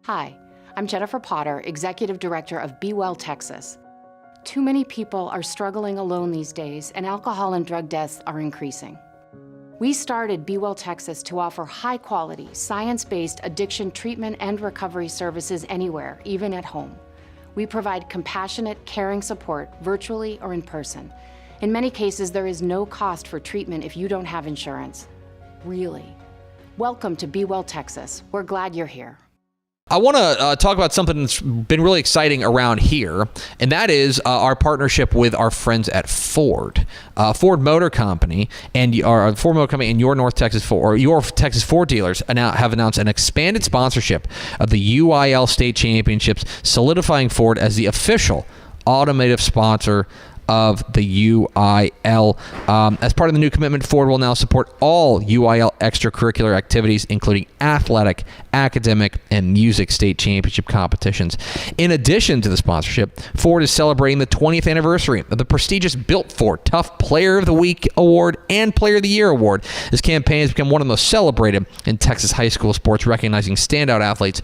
Hi, I'm Jennifer Potter, Executive Director of Be Well, Texas. Too many people are struggling alone these days, and alcohol and drug deaths are increasing. We started Be Well, Texas to offer high-quality, science-based addiction treatment and recovery services anywhere, even at home. We provide compassionate, caring support virtually or in person. In many cases, there is no cost for treatment if you don't have insurance. Really. Welcome to Be Well, Texas. We're glad you're here. I want to talk about something that's been really exciting around here, and that is our partnership with our friends at Ford. Ford Motor Company and your North Texas Ford, or your Texas Ford dealers have announced an expanded sponsorship of the UIL State Championships, solidifying Ford as the official automotive sponsor of the UIL. As part of the new commitment, Ford will now support all UIL extracurricular activities, including athletic, academic, and music state championship competitions. In addition to the sponsorship, Ford is celebrating the 20th anniversary of the prestigious Built Ford Tough Player of the Week Award and Player of the Year Award. This campaign has become one of the most celebrated in Texas high school sports, recognizing standout athletes,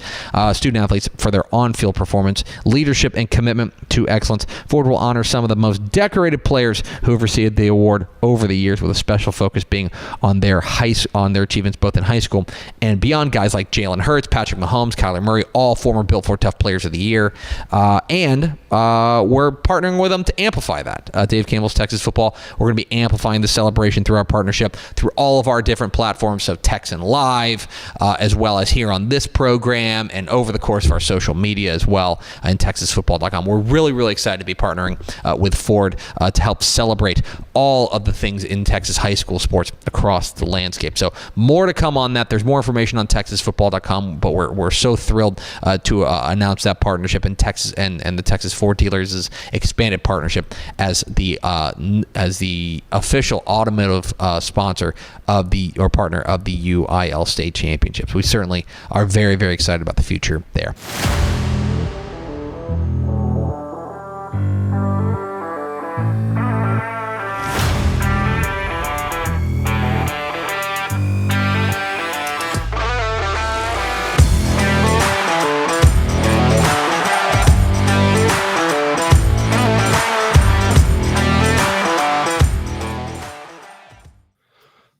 student athletes, for their on-field performance, leadership, and commitment to excellence. Ford will honor some of the most decorated players who have received the award over the years, with a special focus being on their achievements both in high school and beyond. Guys like Jalen Hurts, Patrick Mahomes, Kyler Murray, all former Built Ford Tough Players of the Year, and we're partnering with them to amplify that. Dave Campbell's Texas Football, we're going to be amplifying the celebration through our partnership through all of our different platforms, so Texan Live, as well as here on this program and over the course of our social media as well, and TexasFootball.com. We're really, really excited to be partnering with Ford to help celebrate all of the things in Texas high school sports across the landscape. So more to come on that. There's more information on TexasFootball.com, but we're so thrilled to announce that partnership in Texas and the Texas Ford Dealers' expanded partnership as the official automotive sponsor of or partner of the UIL State Championships. We certainly are very, very excited about the future there.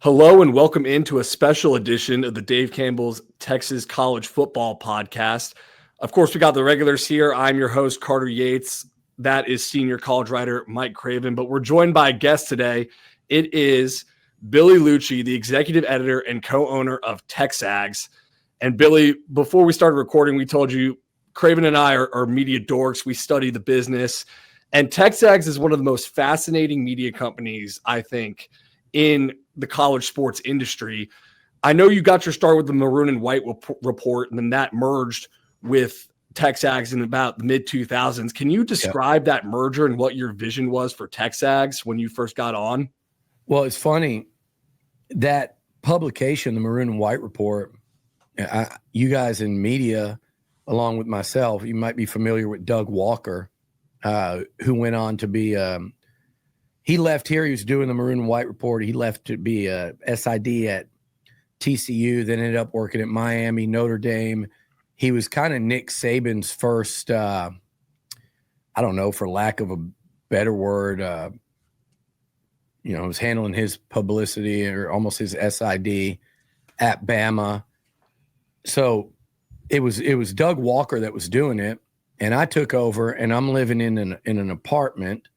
Hello and welcome into a special edition of the Dave Campbell's Texas College Football Podcast. Of course, we got the regulars here. I'm your host, Carter Yates. That is senior college writer Mike Craven. But we're joined by a guest today. It is Billy Liucci, the executive editor and co-owner of TexAgs. And Billy, before we started recording, we told you Craven and I are media dorks. We study the business. And TexAgs is one of the most fascinating media companies, I think, in the college sports industry. I know you got your start with the Maroon and White report, and then that merged with TexAgs in about the mid-2000s. Can you describe that merger and what your vision was for TexAgs when you first got on? Well, it's funny, that publication, the Maroon and White report, you guys in media, along with myself, you might be familiar with Doug Walker, who went on to be he left here. He was doing the Maroon and White report. He left to be a SID at TCU, then ended up working at Miami, Notre Dame. He was kind of Nick Saban's first, I don't know, for lack of a better word, was handling his publicity or almost his SID at Bama. So it was Doug Walker that was doing it, and I took over, and I'm living in an apartment,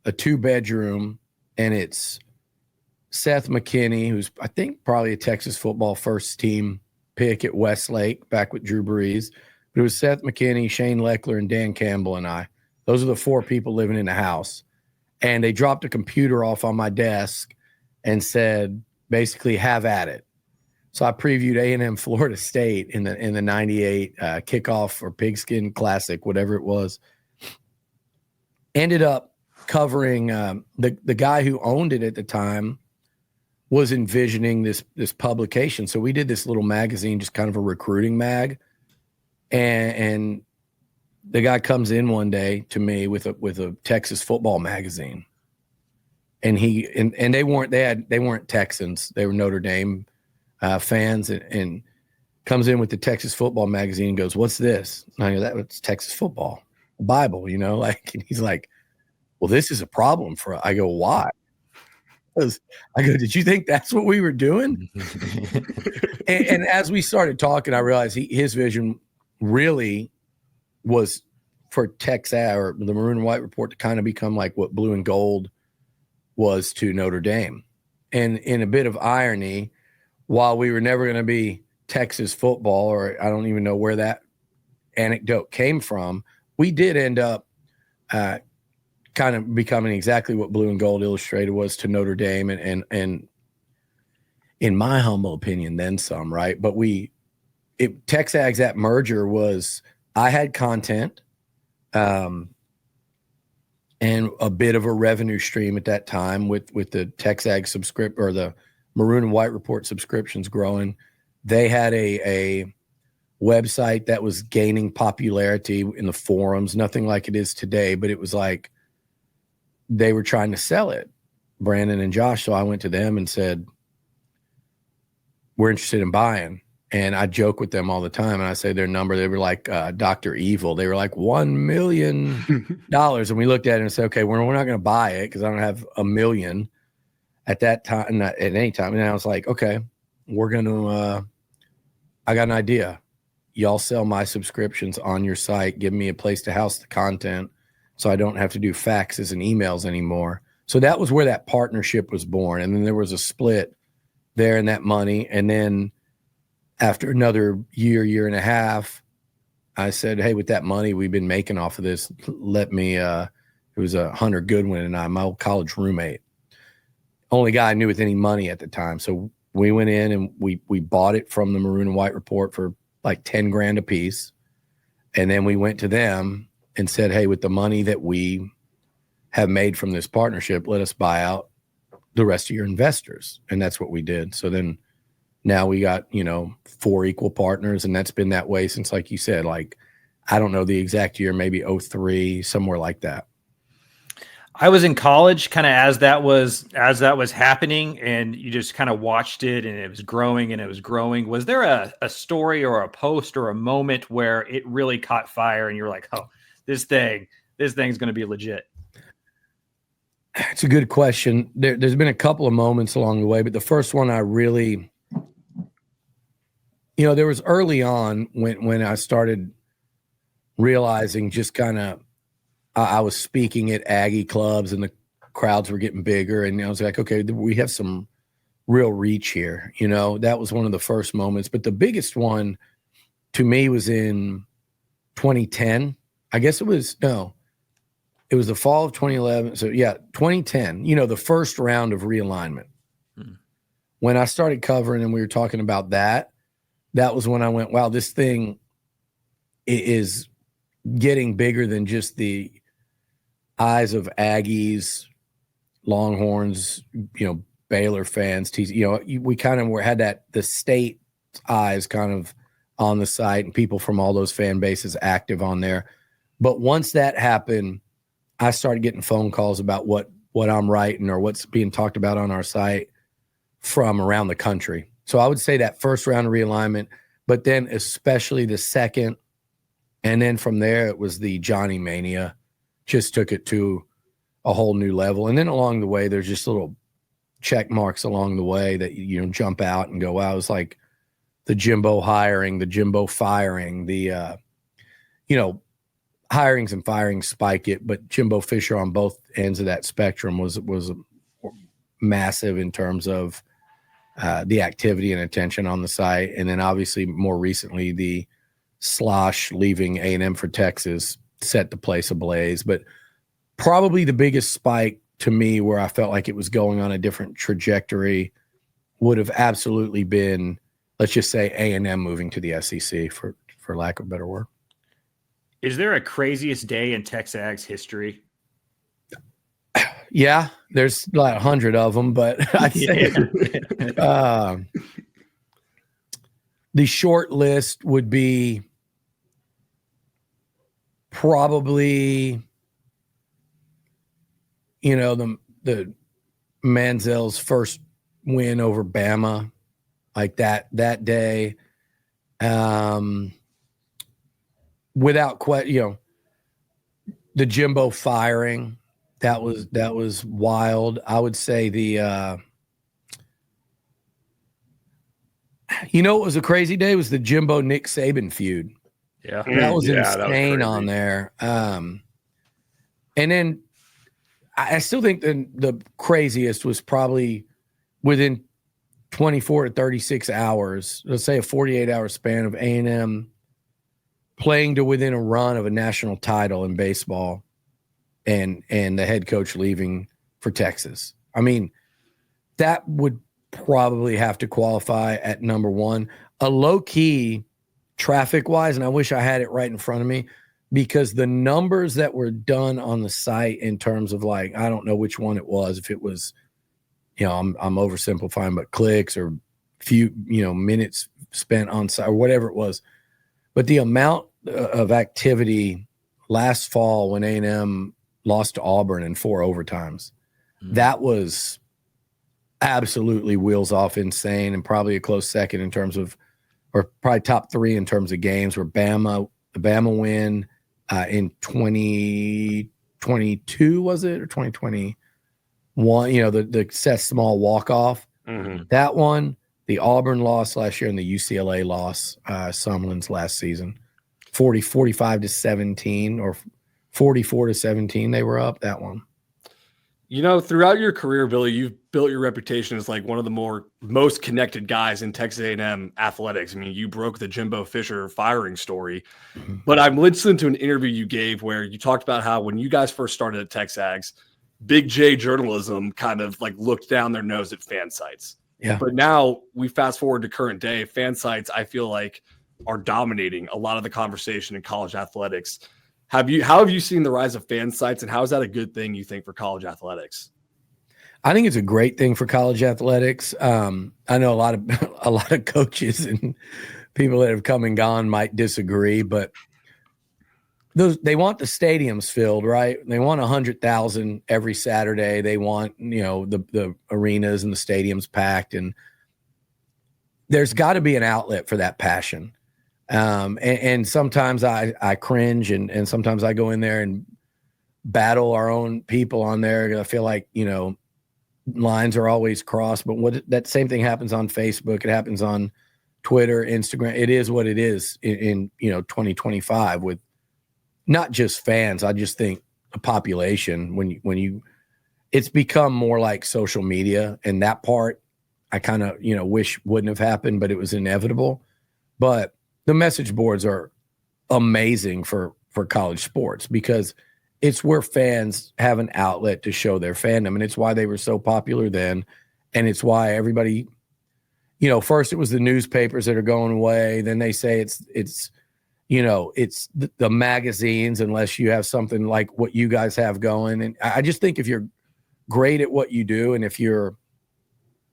a 2-bedroom, and it's Seth McKinney, who's I think probably a Texas football first team pick at Westlake back with Drew Brees. But it was Seth McKinney, Shane Leckler, and Dan Campbell and I. Those are the 4 people living in the house. And they dropped a computer off on my desk and said, basically, have at it. So I previewed A&M Florida State in the 98 kickoff or Pigskin Classic, whatever it was. Ended up covering the guy who owned it at the time was envisioning this publication. So we did this little magazine, just kind of a recruiting mag. And the guy comes in one day to me with a Texas football magazine. And they weren't Texans. They were Notre Dame fans. And comes in with the Texas football magazine and goes, "What's this?" And I go, "That's Texas football, Bible, like." And he's like, "Well, this is a problem for us." I go, "Why?" I go, "Did you think that's what we were doing?" and as we started talking, I realized his vision really was for TexAgs, or the Maroon and White Report, to kind of become like what Blue and Gold was to Notre Dame. And in a bit of irony, while we were never going to be Texas football, or I don't even know where that anecdote came from, we did end up kind of becoming exactly what Blue and Gold Illustrated was to Notre Dame, and in my humble opinion, then some, right? But TexAgs, that merger was, I had content and a bit of a revenue stream at that time with the TexAgs or the Maroon and White Report subscriptions growing. They had a website that was gaining popularity in the forums, nothing like it is today, but it was like they were trying to sell it, Brandon and Josh. So I went to them and said, "We're interested in buying." And I joke with them all the time, and I say their number. They were like Dr. Evil. They were like $1 million. And we looked at it and said, "Okay, we're not going to buy it because I don't have $1 million at that time, not at any time." And I was like, "Okay, we're going to I got an idea. Y'all sell my subscriptions on your site. Give me a place to house the content so I don't have to do faxes and emails anymore." So that was where that partnership was born. And then there was a split there in that money. And then after another year and a half, I said, "Hey, with that money we've been making off of this, let me," it was Hunter Goodwin and I, my old college roommate, only guy I knew with any money at the time. So we went in and we bought it from the Maroon and White Report for like 10 grand a piece. And then we went to them and said, "Hey, with the money that we have made from this partnership, let us buy out the rest of your investors." And that's what we did. So then now we got, 4 equal partners, and that's been that way since, like you said, like, I don't know the exact year, maybe 03, somewhere like that. I was in college kind of as that was happening, and you just kind of watched it, and it was growing and it was growing. Was there a story or a post or a moment where it really caught fire and you're like, "Oh, this thing's going to be legit"? It's a good question. There's been a couple of moments along the way, but the first one I really, there was early on when I started realizing just kind of, I was speaking at Aggie clubs and the crowds were getting bigger. And I was like, okay, we have some real reach here. That was one of the first moments. But the biggest one to me was in 2010. I guess it was the fall of 2011. So yeah, 2010, the first round of realignment. When I started covering and we were talking about that was when I went, wow, this thing is getting bigger than just the eyes of Aggies, Longhorns, Baylor fans. We kind of had the state eyes kind of on the site and people from all those fan bases active on there. But once that happened, I started getting phone calls about what I'm writing or what's being talked about on our site from around the country. So I would say that first round of realignment, but then especially the second. And then from there, it was the Johnny Mania, just took it to a whole new level. And then along the way, there's just little check marks along the way that, jump out and go, wow, it was like the Jimbo hiring, the Jimbo firing, the, hirings and firings spike it. But Jimbo Fisher on both ends of that spectrum was massive in terms of the activity and attention on the site. And then obviously more recently, the Slosh leaving A&M for Texas set the place ablaze. But probably the biggest spike to me where I felt like it was going on a different trajectory would have absolutely been, let's just say, A&M moving to the SEC, for lack of a better word. Is there a craziest day in TexAgs history? Yeah, there's like 100 of them, but I'd say the short list would be probably, the Manziel's first win over Bama, like that day. Without question, the Jimbo firing, that was wild. I would say it was a crazy day was the Jimbo Nick Saban feud. Yeah. That was Yeah, that was insane crazy. on there. And then I still think the craziest was probably within 24 to 36 hours, let's say a 48-hour span of A&M playing to within a run of a national title in baseball and the head coach leaving for Texas. I mean, that would probably have to qualify at number one. A low-key, traffic-wise, and I wish I had it right in front of me, because the numbers that were done on the site in terms of, like, I don't know which one it was, if it was, I'm oversimplifying, but clicks or few, minutes spent on site or whatever it was. But the amount of activity last fall when A&M lost to Auburn in 4 overtimes, that was absolutely wheels off insane, and probably a close second in terms of, or probably top 3 in terms of games, where the Bama win in 2022, was it, or 2021? The Seth Small walk-off. Mm-hmm. That one, the Auburn loss last year, and the UCLA loss, Sumlin's last season, 45 to 17 or 44 to 17. They were up that one. Throughout your career, Billy, you've built your reputation as like one of the most connected guys in Texas A&M athletics. I mean, you broke the Jimbo Fisher firing story, but I'm listening to an interview you gave where you talked about how when you guys first started at TexAgs, Big J journalism kind of like looked down their nose at fan sites. Yeah. But now we fast forward to current day, fan sites, I feel like, are dominating a lot of the conversation in college athletics. How have you seen the rise of fan sites, and how is that a good thing, you think, for college athletics? I think it's a great thing for college athletics. I know a lot of coaches and people that have come and gone might disagree, but they want the stadiums filled, right? They want 100,000 every Saturday. They want, the arenas and the stadiums packed, and there's got to be an outlet for that passion. And sometimes I cringe, and sometimes I go in there and battle our own people on there. I feel like, lines are always crossed, but that same thing happens on Facebook. It happens on Twitter, Instagram. It is what it is in 2025 with not just fans. I just think a population, when it's become more like social media, and that part I kind of, wish wouldn't have happened, but it was inevitable. But the message boards are amazing for college sports, because it's where fans have an outlet to show their fandom. And it's why they were so popular then. And it's why everybody, first it was the newspapers that are going away. Then they say it's the magazines, unless you have something like what you guys have going. And I just think if you're great at what you do, and if you're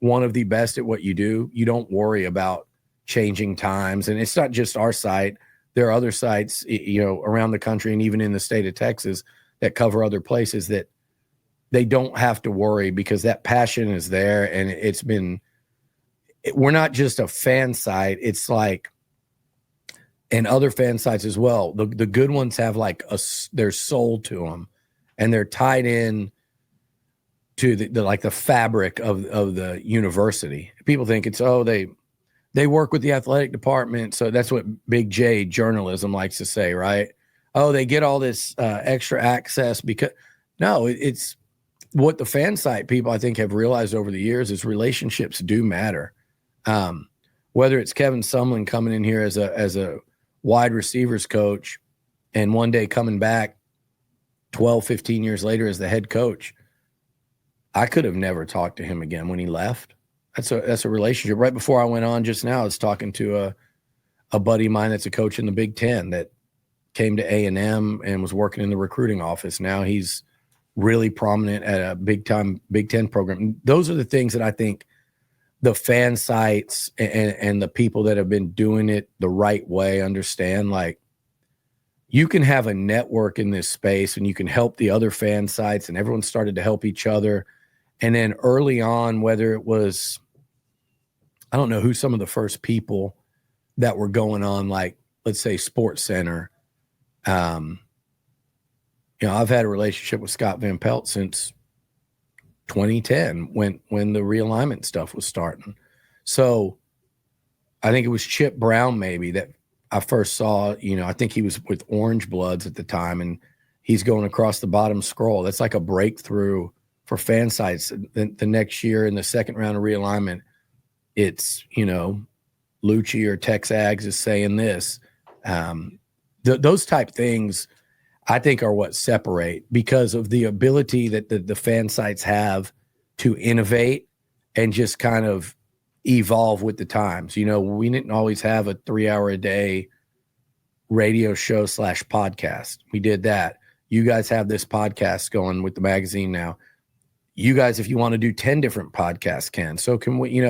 one of the best at what you do, you don't worry about changing times. And it's not just our site. There are other sites, around the country and even in the state of Texas that cover other places that they don't have to worry, because that passion is there. And we're not just a fan site. It's like, and other fan sites as well. The good ones have like there's soul to them, and they're tied in to the fabric of the university. People think it's, they work with the athletic department. So that's what Big J journalism likes to say, right? Oh, they get all this extra access because no, it's what the fan site people, I think, have realized over the years is relationships do matter. Whether it's Kevin Sumlin coming in here as a wide receivers coach, and one day coming back 12, 15 years later as the head coach, I could have never talked to him again when he left. That's a relationship. Right before I went on just now, I was talking to a buddy of mine that's a coach in the Big Ten that came to A&M and was working in the recruiting office. Now he's really prominent at a big-time Big Ten program. Those are the things that I think the fan sites and the people that have been doing it the right way understand. Like, you can have a network in this space, and you can help the other fan sites, and everyone started to help each other. And then early on, whether it was, I don't know who some of the first people that were going on, like, let's say Sports Center. I've had a relationship with Scott Van Pelt since 2010 when the realignment stuff was starting. So I think it was Chip Brown maybe that I first saw. I think he was with Orange Bloods at the time, and he's going across the bottom scroll. That's like a breakthrough for fan sites. The next year in the second round of realignment, it's, Liucci or TexAgs is saying this. Those type things I think are what separate, because of the ability that the fan sites have to innovate and just kind of evolve with the times. We didn't always have a 3-hour a day radio show / podcast. We did that. You guys have this podcast going with the magazine now. You guys, if you want to do 10 different podcasts, can. So can we,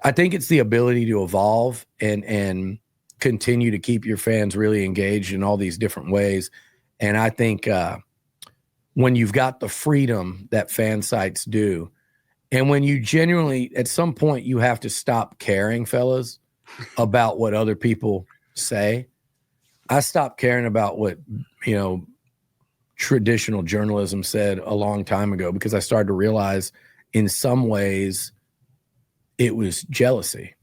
I think it's the ability to evolve and continue to keep your fans really engaged in all these different ways. And I think when you've got the freedom that fan sites do, and when you genuinely, at some point, you have to stop caring, fellas, about what other people say. I stopped caring about what, traditional journalism said a long time ago, because I started to realize in some ways it was jealousy.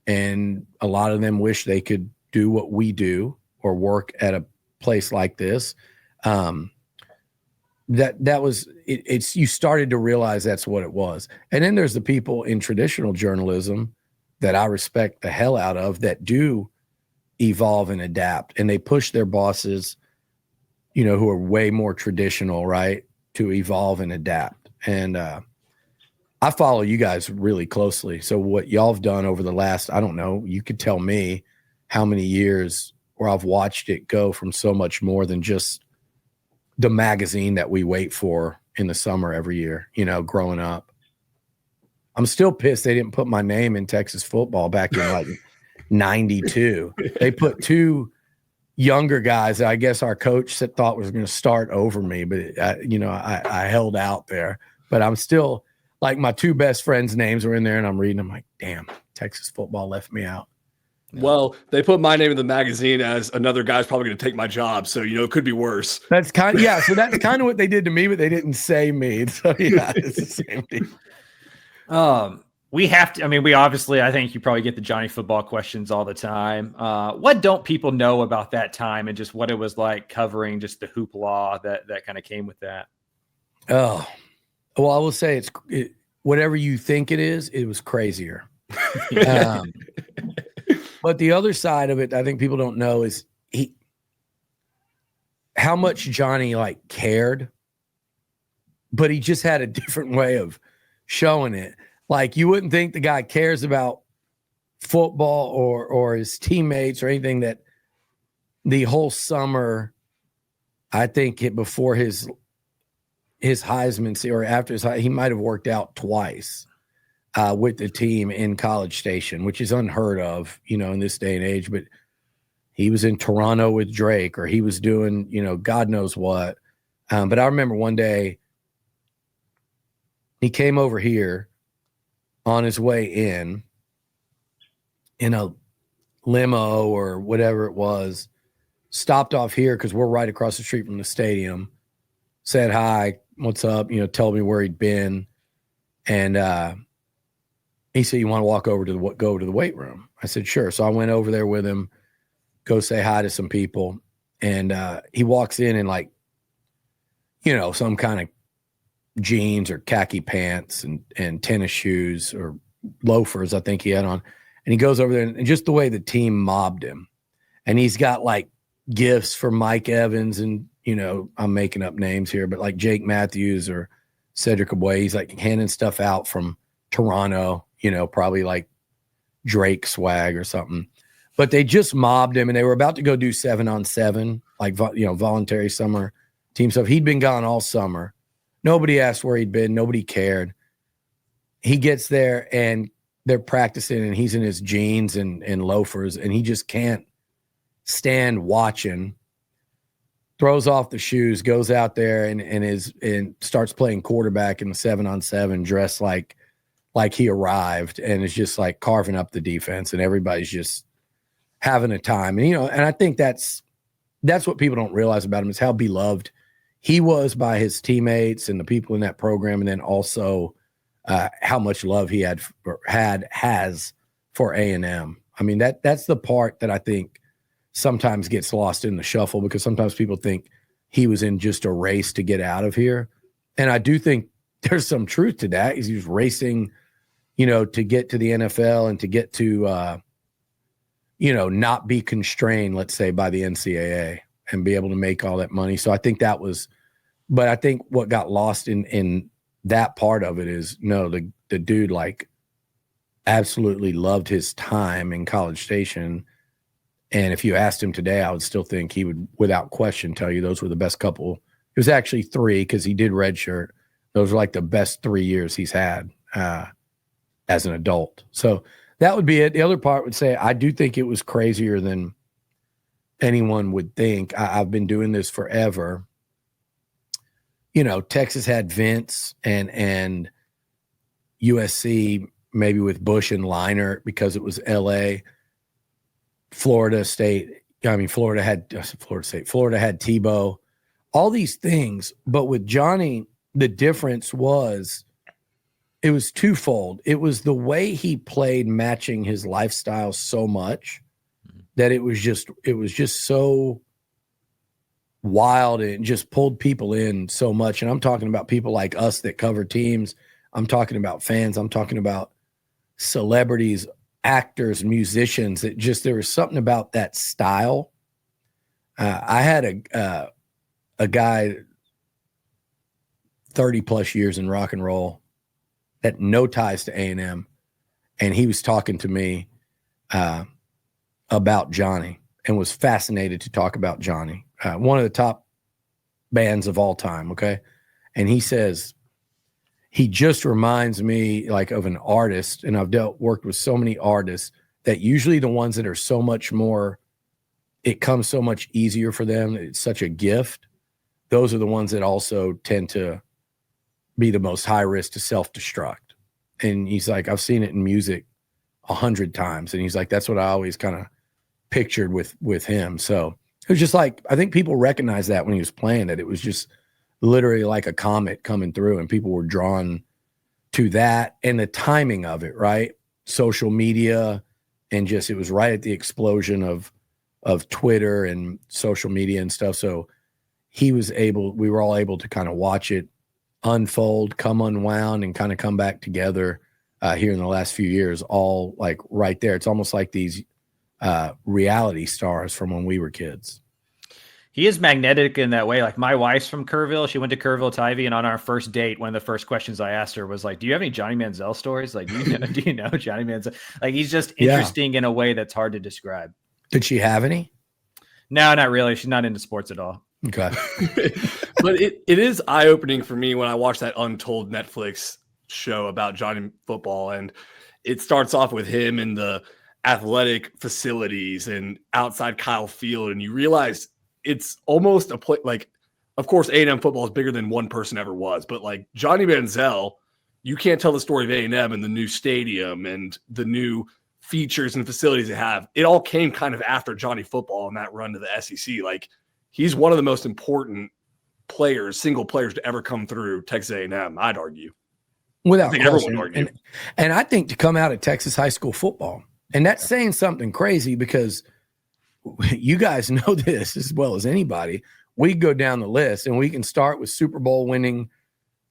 And a lot of them wish they could do what we do or work at a place like this. That was it's you started to realize that's what it was. And then there's the people in traditional journalism that I respect the hell out of that do evolve and adapt, and they push their bosses, who are way more traditional, right, to evolve and adapt. And I follow you guys really closely. So what y'all have done over the last, I don't know, you could tell me how many years where I've watched it go from so much more than just the magazine that we wait for in the summer every year, growing up. I'm still pissed they didn't put my name in Texas football back in like 92. They put 2 younger guys that I guess our coach thought was going to start over me, but I held out there. But I'm still, like, my 2 best friends' names were in there, and I'm reading. I'm like, damn, Texas football left me out. Well, they put my name in the magazine as another guy's probably going to take my job, so it could be worse. That's kind of So that's kind of what they did to me, but they didn't say me. So yeah, it's the same thing. We have to, we obviously, I think you probably get the Johnny football questions all the time. What don't people know about that time and just what it was like covering just the hoopla that kind of came with that? Oh, well, I will say whatever you think it was crazier. But the other side of it, I think people don't know, is how much Johnny cared, but he just had a different way of showing it. Like, you wouldn't think the guy cares about football or his teammates or anything. That the whole summer, I think before his Heisman or after he might have worked out twice with the team in College Station, which is unheard of, in this day and age. But he was in Toronto with Drake, or he was doing, God knows what. But I remember one day he came over here on his way in a limo or whatever it was, stopped off here because we're right across the street from the stadium, said hi, what's up, told me where he'd been. And he said, you want to walk over to go to the weight room? I said, sure. So I went over there with him, go say hi to some people. And he walks in some kind of jeans or khaki pants and tennis shoes or loafers, I think he had on. And he goes over there, and just the way the team mobbed him. And he's got gifts for Mike Evans and, I'm making up names here, but Jake Matthews or Cedric Abway. He's handing stuff out from Toronto, probably Drake swag or something. But they just mobbed him, and they were about to go do 7-on-7, voluntary summer team stuff. He'd been gone all summer. Nobody asked where he'd been. Nobody cared. He gets there, and they're practicing, and he's in his jeans and loafers, and he just can't stand watching. Throws off the shoes, goes out there, and starts playing quarterback in the 7-on-7, dressed like he arrived, and is just carving up the defense, and everybody's just having a time. And, and I think that's what people don't realize about him is how beloved he was by his teammates and the people in that program. And then also how much love he has for A&M. I mean, that's the part that I think sometimes gets lost in the shuffle, because sometimes people think he was in just a race to get out of here. And I do think there's some truth to that. He was racing, to get to the NFL and to get to, not be constrained, let's say, by the NCAA and be able to make all that money. So I think but I think what got lost in that part of it is, no, the dude absolutely loved his time in College Station. And if you asked him today, I would still think he would, without question, tell you those were the best couple. It was actually 3 because he did redshirt. Those were the best 3 years he's had as an adult. So that would be it. The other part would say, I do think it was crazier than anyone would think. I've been doing this forever. Texas had Vince and USC maybe with Bush and Leinart because it was LA. Florida had Tebow, all these things. But with Johnny, the difference was it was twofold. It was the way he played matching his lifestyle so much that it was just so wild and just pulled people in so much. And I'm talking about people like us that cover teams. I'm talking about fans. I'm talking about celebrities, actors, musicians. There was something about that style. I had a guy 30 plus years in rock and roll that no ties to A&M. And he was talking to me about Johnny and was fascinated to talk about Johnny, one of the top bands of all time. Okay. And he says, he just reminds me of an artist, and I've worked with so many artists that usually the ones that are so much more, it comes so much easier for them. It's such a gift. Those are the ones that also tend to be the most high risk to self-destruct. And he's like, I've seen it in music 100 times. And he's like, that's what I always kind of pictured with him. So it was just I think people recognized that when he was playing, that it was just literally like a comet coming through, and people were drawn to that and the timing of it, right? Social media, and it was right at the explosion of Twitter and social media and stuff. So we were all able to kind of watch it unfold, come unwound, and kind of come back together here in the last few years, all right there. It's almost like these reality stars from when we were kids. He is magnetic in that way. My wife's from Kerrville. She went to Kerrville to Ivy, and on our first date, one of the first questions I asked her was do you have any Johnny Manziel stories? Do you know Johnny Manziel? He's just interesting in a way that's hard to describe. Did she have any? No, not really. She's not into sports at all. Okay. But it is eye-opening for me when I watch that Untold Netflix show about Johnny football, and it starts off with him in the athletic facilities and outside Kyle Field, and you realize it's almost a play. Of course, A&M football is bigger than one person ever was, but Johnny Manziel, you can't tell the story of A&M and the new stadium and the new features and facilities they have. It all came kind of after Johnny football and that run to the SEC. He's one of the most important single players to ever come through Texas A&M, I'd argue. Without I think question. everyone would argue. And I think to come out of Texas high school football, and that's saying something crazy, because you guys know this as well as anybody. We go down the list, and we can start with Super Bowl winning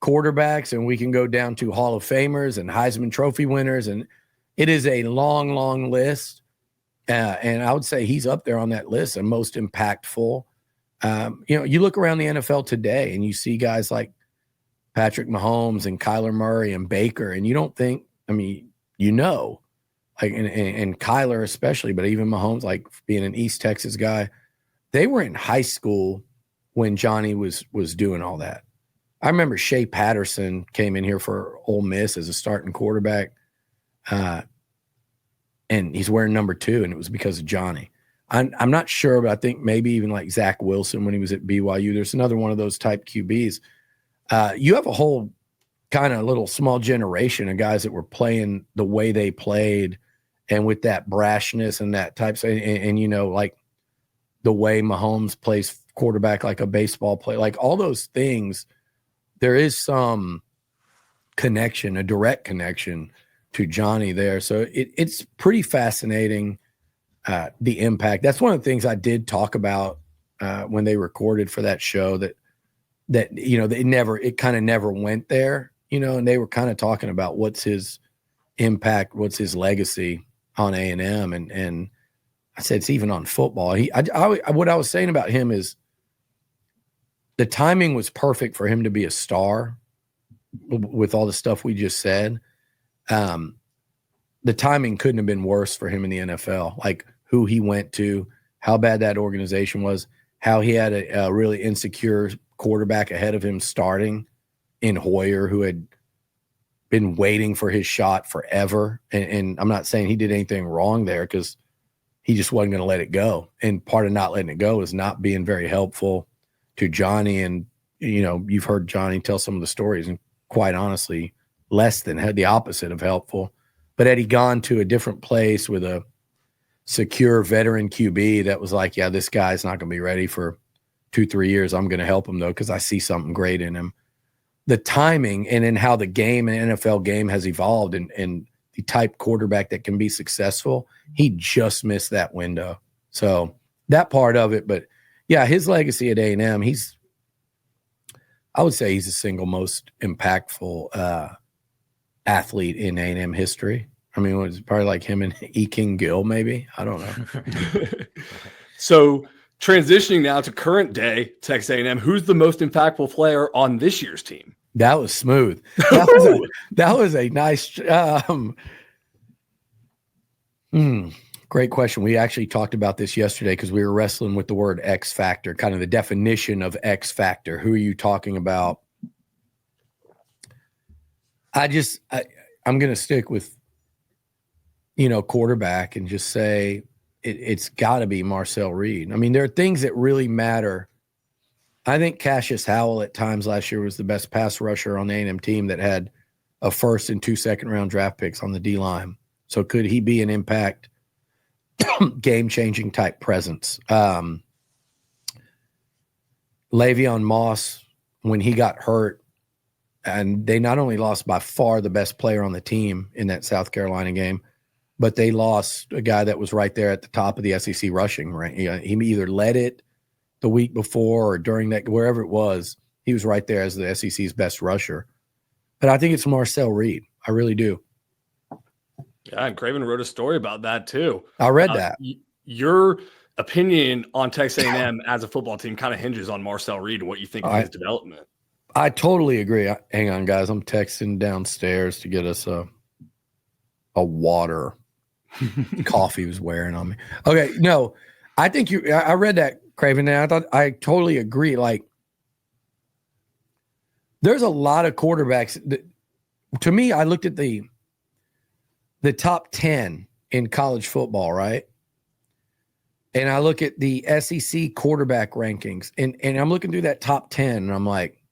quarterbacks, and we can go down to Hall of Famers and Heisman Trophy winners. And it is a long, long list. And I would say he's up there on that list and most impactful. You look around the NFL today and you see guys like Patrick Mahomes and Kyler Murray and Baker, and you don't think, and Kyler especially, but even Mahomes, being an East Texas guy, they were in high school when Johnny was doing all that. I remember Shea Patterson came in here for Ole Miss as a starting quarterback, and he's wearing number 2, and it was because of Johnny. I'm not sure, but I think maybe even Zach Wilson when he was at BYU. There's another one of those type QBs. You have a whole kind of little small generation of guys that were playing the way they played and with that brashness and that type of, and you know, like the way Mahomes plays quarterback like a baseball player, like all those things, there is some connection, a direct connection to Johnny there. So it's pretty fascinating, the impact. That's one of the things I did talk about when they recorded for that show, that you know, it kind of never went there, you know, and they were kind of talking about what's his impact, what's his legacy on A&M, and I said it's even on football. What I was saying about him is the timing was perfect for him to be a star with all the stuff we just said. The timing couldn't have been worse for him in the NFL, like who he went to, how bad that organization was, how he had a really insecure quarterback ahead of him starting in Hoyer, who had been waiting for his shot forever. And I'm not saying he did anything wrong there, because he just wasn't going to let it go. And part of not letting it go is not being very helpful to Johnny. And, you know, you've heard Johnny tell some of the stories, and quite honestly, less than, had the opposite of helpful. But had he gone to a different place with a secure veteran QB that was like, yeah, this guy's not going to be ready for 2-3 years. I'm going to help him though, because I see something great in him. The timing and in how the game and NFL game has evolved, and the type quarterback that can be successful, he just missed that window. So that part of it, but yeah, his legacy at A&M, I would say he's the single most impactful athlete in A&M history. I mean, it's probably like him and E. King Gill, maybe. I don't know. So transitioning now to current day Texas A&M, who's the most impactful player on this year's team? That was smooth. That was a nice great question. We actually talked about this yesterday because we were wrestling with the word X factor, kind of the definition of X factor. Who are you talking about? I'm going to stick with, you know, quarterback, and just say it's got to be Marcel Reed. I mean, there are things that really matter. I think Cassius Howell at times last year was the best pass rusher on the A&M team that had a first and 2 second-round draft picks on the D-line. So could he be an impact, game-changing type presence? Le'Veon Moss, when he got hurt, and they not only lost by far the best player on the team in that South Carolina game, but they lost a guy that was right there at the top of the SEC rushing rank. He either led it the week before or during that, wherever it was, he was right there as the SEC's best rusher. But I think it's Marcel Reed. I really do. Yeah, and Craven wrote a story about that too. I read that. Your opinion on Texas A&M as a football team kind of hinges on Marcel Reed and what you think of his development. I totally agree. Hang on, guys. I'm texting downstairs to get us a water. Coffee was wearing on me. Okay, no, I think I read that, Craven, and I totally agree. Like, there's a lot of quarterbacks that, to me, I looked at the top 10 in college football, right? And I look at the SEC quarterback rankings, and I'm looking through that top 10, and I'm like,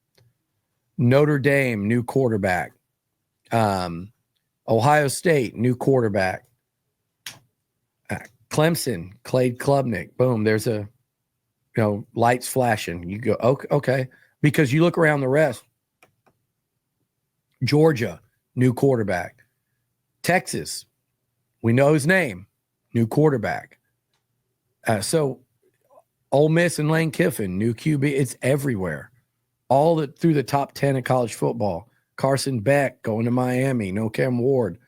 Notre Dame, new quarterback. Ohio State, new quarterback. Clemson, Clay Klubnik. Boom, there's a, lights flashing. You go, okay. Because you look around the rest. Georgia, new quarterback. Texas, we know his name, new quarterback. So Ole Miss and Lane Kiffin, new QB. It's everywhere. All through the top 10 of college football. Carson Beck going to Miami, no Cam Ward.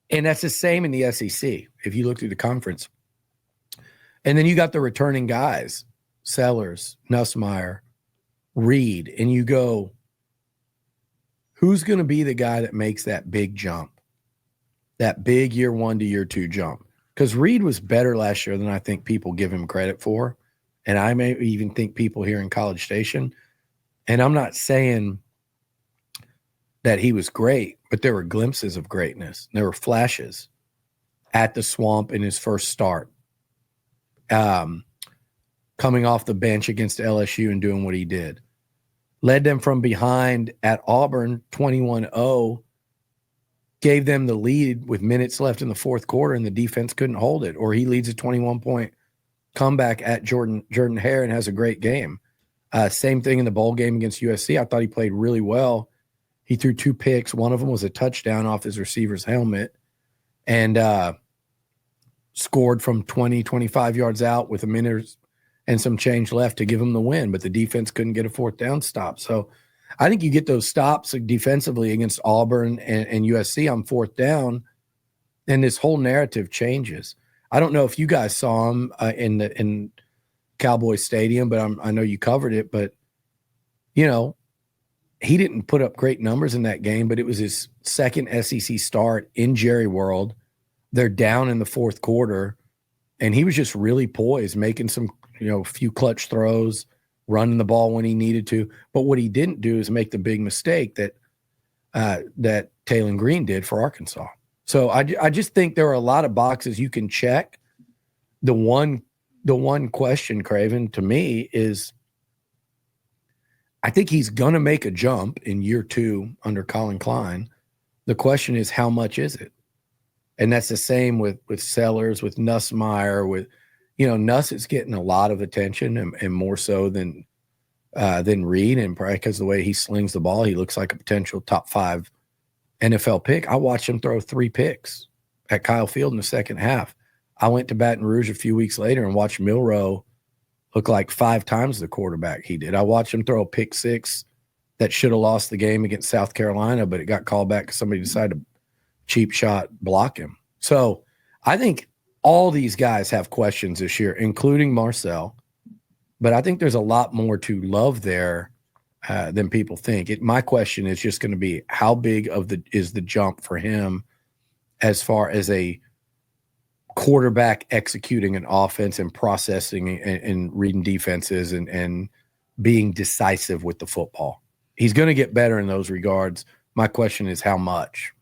And that's the same in the SEC if you look through the conference. And then you got the returning guys, Sellers, Nussmeier, Reed, and you go, who's going to be the guy that makes that big jump, that big year 1 to year 2 jump? Because Reed was better last year than I think people give him credit for. And I may even think people here in College Station. And I'm not saying that he was great, but there were glimpses of greatness. There were flashes at the Swamp in his first start. Coming off the bench against LSU and doing what he did. Led them from behind at Auburn 21-0 gave them the lead with minutes left in the fourth quarter, and the defense couldn't hold it. Or he leads a 21-point comeback at Jordan Hare and has a great game. Same thing in the bowl game against USC. I thought he played really well. He threw 2 picks. One of them was a touchdown off his receiver's helmet, and scored from 20, 25 yards out with a minute and some change left to give him the win. But the defense couldn't get a fourth down stop. So I think you get those stops defensively against Auburn and USC on fourth down, and this whole narrative changes. I don't know if you guys saw him in Cowboy Stadium, but I know you covered it. But, you know, he didn't put up great numbers in that game, but it was his second SEC start in Jerry World. They're down in the fourth quarter, and he was just really poised, making some, a few clutch throws, running the ball when he needed to. But what he didn't do is make the big mistake that Taylon Green did for Arkansas. So I just think there are a lot of boxes you can check. The one question, Craven, to me is, I think he's going to make a jump in year 2 under Colin Klein. The question is, how much is it? And that's the same with Sellers, with Nussmeier, with, Nuss is getting a lot of attention and more so than Reed. And probably because the way he slings the ball, he looks like a potential top 5 NFL pick. I watched him throw 3 picks at Kyle Field in the second half. I went to Baton Rouge a few weeks later and watched Milroe look like 5 times the quarterback he did. I watched him throw a pick 6 that should have lost the game against South Carolina, but it got called back because somebody decided to cheap shot block him. So I think all these guys have questions this year, including Marcel. But I think there's a lot more to love there than people think. My question is just going to be, how big is the jump for him as far as a quarterback executing an offense and processing and reading defenses and being decisive with the football? He's going to get better in those regards. My question is, how much?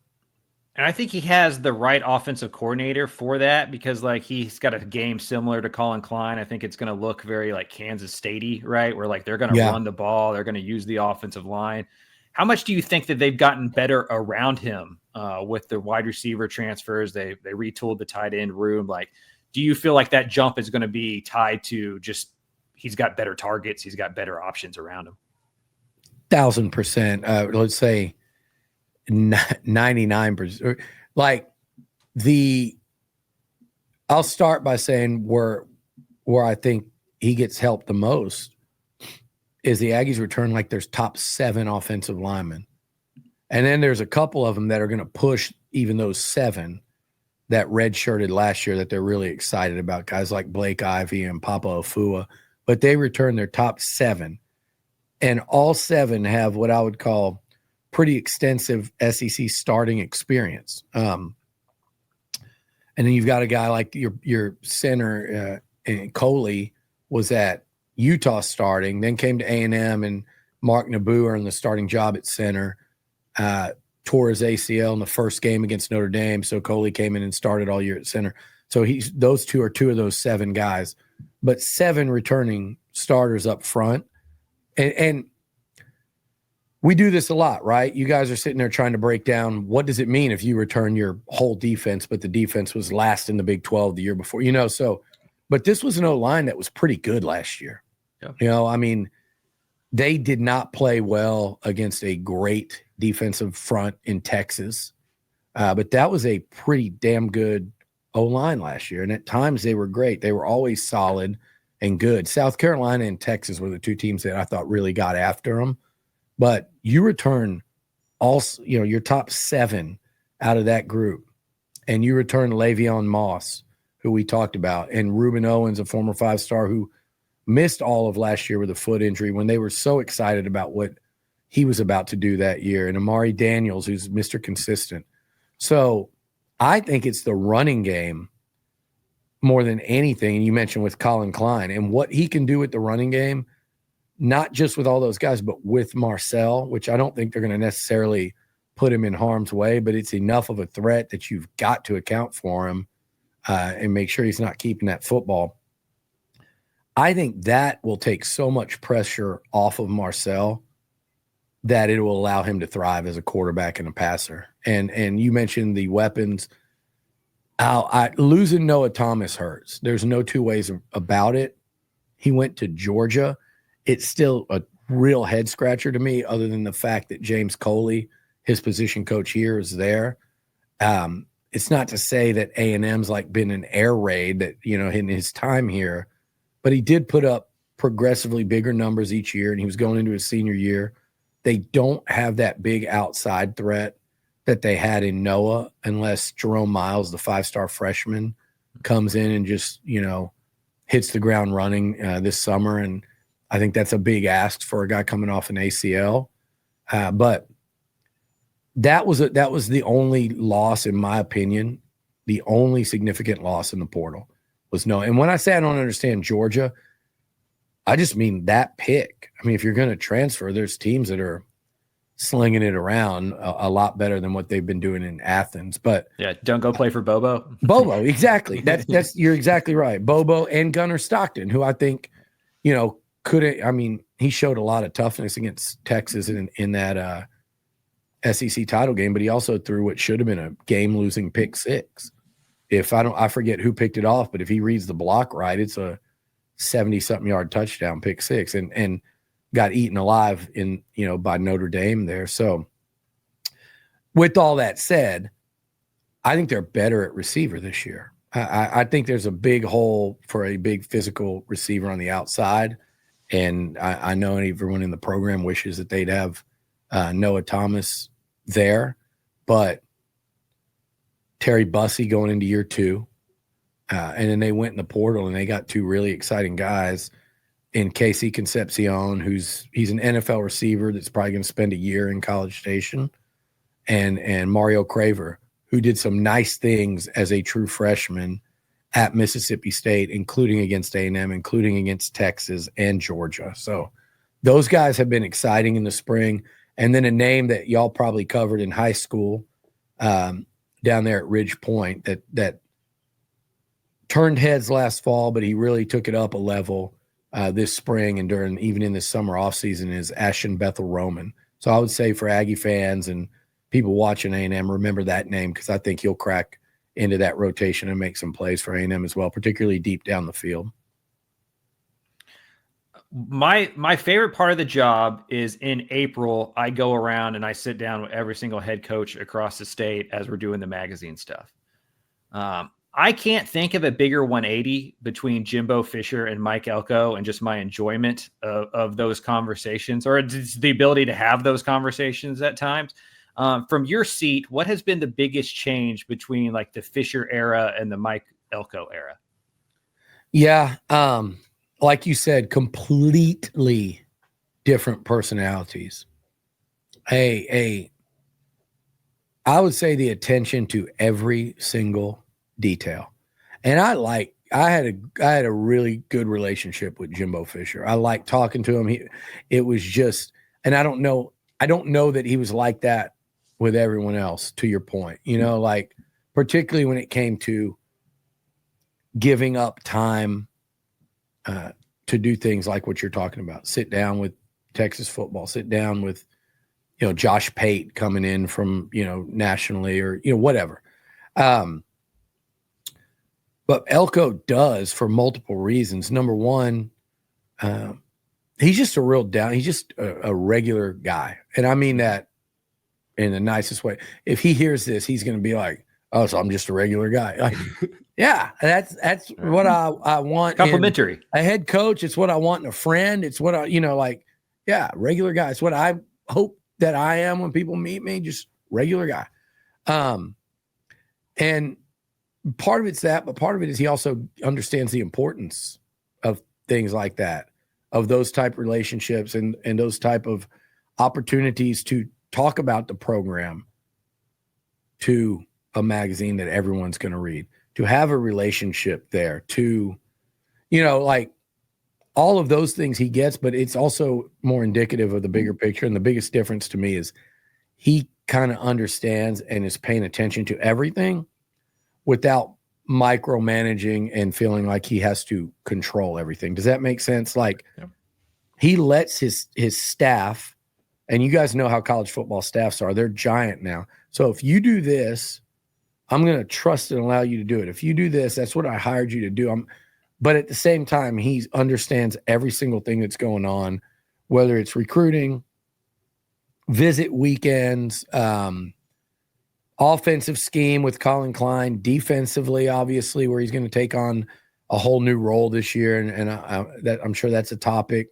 And I think he has the right offensive coordinator for that, because he's got a game similar to Colin Klein. I think it's going to look very like Kansas State-y, right? Where they're going to run the ball. They're going to use the offensive line. How much do you think that they've gotten better around him with the wide receiver transfers? They retooled the tight end room. Do you feel like that jump is going to be tied to just he's got better targets, he's got better options around him? 1,000%. Let's say 99%. I'll start by saying where I think he gets helped the most is the Aggies return there's top 7 offensive linemen. And then there's a couple of them that are going to push even those 7 that redshirted last year that they're really excited about, guys like Blake Ivy and Papa Afua. But they return their top 7. And all 7 have what I would call pretty extensive SEC starting experience. And then you've got a guy like your center, Coley, was at Utah starting, then came to A&M, and Mark Naboo earned the starting job at center, tore his ACL in the first game against Notre Dame. So Coley came in and started all year at center. So those 2 are 2 of those 7 guys, but 7 returning starters up front. And we do this a lot, right? You guys are sitting there trying to break down, what does it mean if you return your whole defense, but the defense was last in the Big 12 the year before, but this was an O-line that was pretty good last year. Yeah. They did not play well against a great defensive front in Texas, but that was a pretty damn good O-line last year. And at times they were great. They were always solid and good. South Carolina and Texas were the 2 teams that I thought really got after them. But you return your top 7 out of that group, and you return Le'Veon Moss, who we talked about, and Reuben Owens, a former 5-star who missed all of last year with a foot injury when they were so excited about what he was about to do that year, and Amari Daniels, who's Mr. Consistent. So I think it's the running game more than anything, and you mentioned with Colin Klein, and what he can do with the running game, not just with all those guys, but with Marcel, which I don't think they're going to necessarily put him in harm's way, but it's enough of a threat that you've got to account for him and make sure he's not keeping that football. I think that will take so much pressure off of Marcel that it will allow him to thrive as a quarterback and a passer. And you mentioned the weapons. Losing Noah Thomas hurts. There's no two ways about it. He went to Georgia. It's still a real head scratcher to me, other than the fact that James Coley, his position coach here, is there. It's not to say that A&M's like been an air raid that, in his time here, but he did put up progressively bigger numbers each year, and he was going into his senior year. They don't have that big outside threat that they had in Noah, unless Jerome Miles, the 5-star freshman, comes in and just, hits the ground running this summer. And I think that's a big ask for a guy coming off an ACL. But that was the only loss, in my opinion, the only significant loss in the portal was Noah. And when I say I don't understand Georgia, I just mean that pick. I mean, if you're going to transfer, there's teams that are slinging it around a lot better than what they've been doing in Athens. But yeah, don't go play for Bobo. Bobo, exactly. That's you're exactly right. Bobo and Gunnar Stockton, who I think, couldn't. I mean, he showed a lot of toughness against Texas in that SEC title game, but he also threw what should have been a game-losing pick six. I forget who picked it off, but if he reads the block right, it's a 70-something yard touchdown pick six, and got eaten alive by Notre Dame there. So with all that said, I think they're better at receiver this year. I think there's a big hole for a big physical receiver on the outside. And I know everyone in the program wishes that they'd have Noah Thomas there, but Terry Bussey going into year 2. And then they went in the portal and they got 2 really exciting guys in Casey Concepcion, he's an NFL receiver that's probably going to spend a year in College Station, and Mario Craver, who did some nice things as a true freshman at Mississippi State, including against A&M, including against Texas and Georgia. So those guys have been exciting in the spring. And then a name that y'all probably covered in high school down there at Ridge Point that turned heads last fall, but he really took it up a level this spring and even in this summer offseason is Ashton Bethel Roman. So I would say for Aggie fans and people watching A&M, remember that name, because I think he'll crack into that rotation and make some plays for A&M as well, particularly deep down the field. My favorite part of the job is in April, I go around and I sit down with every single head coach across the state as we're doing the magazine stuff. I can't think of a bigger 180 between Jimbo Fisher and Mike Elko, and just my enjoyment of those conversations, or the ability to have those conversations at times. From your seat, what has been the biggest change between like the Fisher era and the Mike Elko era? Yeah. Like you said, completely different personalities. I would say the attention to every single detail. And I had a really good relationship with Jimbo Fisher. I liked talking to him. It was just, and I don't know that he was like that with everyone else, to your point, like particularly when it came to giving up time to do things like what you're talking about. Sit down with Texas football, sit down with, Josh Pate coming in from, nationally or, whatever. But Elko does for multiple reasons. Number one, he's just he's just a regular guy. And I mean that in the nicest way. If he hears this, he's going to be like, oh, so I'm just a regular guy. Like, yeah, that's what I want. Complimentary. A head coach. It's what I want in a friend. It's what regular guy. It's what I hope that I am when people meet me, just regular guy. And part of it's that, but part of it is he also understands the importance of things like that, of those type of relationships and those type of opportunities to talk about the program to a magazine that everyone's going to read, to have a relationship there, to, like all of those things he gets, but it's also more indicative of the bigger picture. And the biggest difference to me is he kind of understands and is paying attention to everything without micromanaging and feeling like he has to control everything. Does that make sense? Like, he lets his staff And you guys know how college football staffs are. They're giant now. So if you do this, I'm going to trust and allow you to do it. If you do this, that's what I hired you to do. But at the same time, he understands every single thing that's going on, whether it's recruiting, visit weekends, offensive scheme with Colin Klein, defensively, obviously, where he's going to take on a whole new role this year. And I'm sure that's a topic.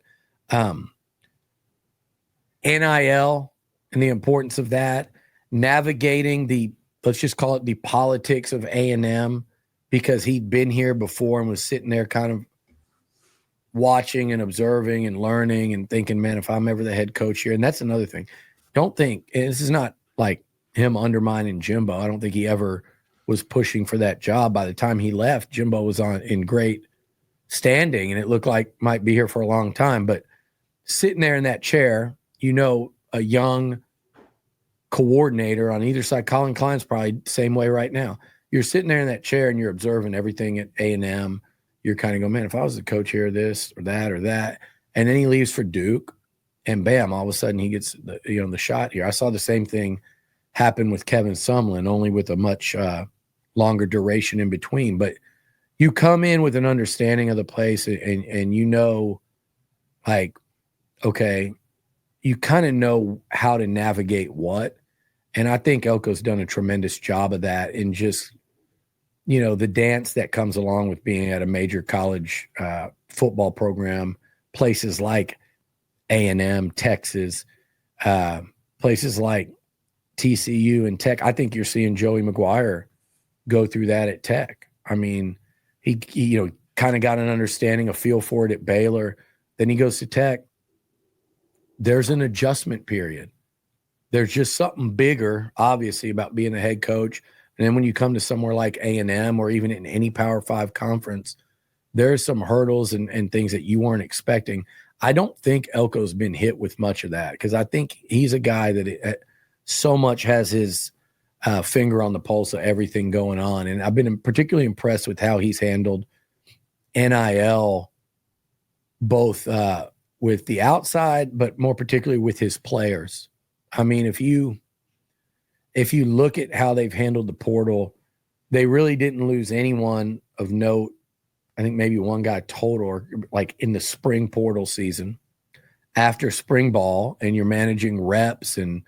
NIL and the importance of that, navigating let's just call it the politics of A&M, because he'd been here before and was sitting there kind of watching and observing and learning and thinking, man, if I'm ever the head coach here. And that's another thing. Don't think, and this is not like him undermining Jimbo. I don't think he ever was pushing for that job. By the time he left, Jimbo was in great standing, and it looked like might be here for a long time. But sitting there in that chair, a young coordinator on either side, Colin Klein's probably the same way right now. You're sitting there in that chair and you're observing everything at A&M. You're kind of going, man, if I was the coach here, this or that or that. And then he leaves for Duke, and bam, all of a sudden he gets the shot here. I saw the same thing happen with Kevin Sumlin, only with a much longer duration in between. But you come in with an understanding of the place, and like, okay, you kind of know how to navigate what. And I think Elko's done a tremendous job of that in just, the dance that comes along with being at a major college football program, places like A&M, Texas, places like TCU and Tech. I think you're seeing Joey McGuire go through that at Tech. I mean, he kind of got an understanding, a feel for it at Baylor. Then he goes to Tech. There's an adjustment period. There's just something bigger, obviously, about being a head coach. And then when you come to somewhere like A&M or even in any Power 5 conference, there's some hurdles and things that you weren't expecting. I don't think Elko's been hit with much of that, because I think he's a guy that so much has his finger on the pulse of everything going on. And I've been particularly impressed with how he's handled NIL, both with the outside, but more particularly with his players. I mean, if you look at how they've handled the portal, they really didn't lose anyone of note. I think maybe one guy total, or like in the spring portal season after spring ball, and you're managing reps and